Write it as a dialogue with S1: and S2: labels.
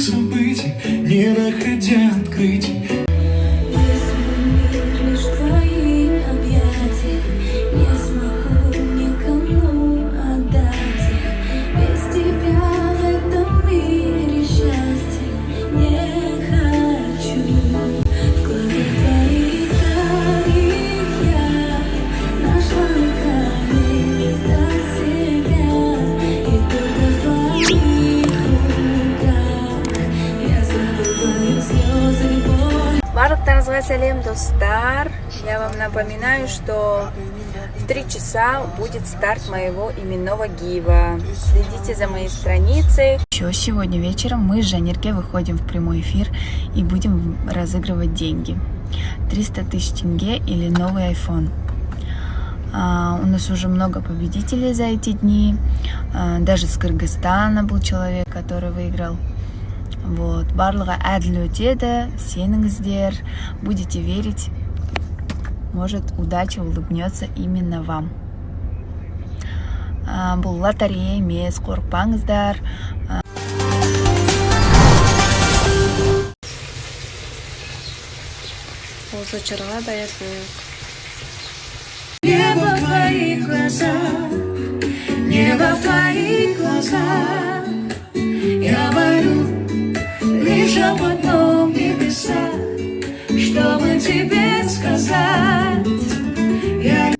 S1: событий, не находя открытий.
S2: Барлықтарыңызға сәлем, достар. Я вам напоминаю, что в 3 часа будет старт моего именного гива. Следите за моей страницей. Еще сегодня вечером мы с Жанерке выходим в прямой эфир и будем разыгрывать деньги. 300 тысяч тенге или новый iPhone. У нас уже много победителей за эти дни. Даже с Кыргызстана был человек, который выиграл. Вот, барлығы әділ өтеді, сеніңіздер, будете верить, может удача улыбнется именно вам. Бұл лотерея емес, қорықпаңыздар. Осы чырға даятық.
S1: Небо в твоих глазах, небо в твоих глазах, я варю лишь об одном небеса, чтобы тебе сказать. Я...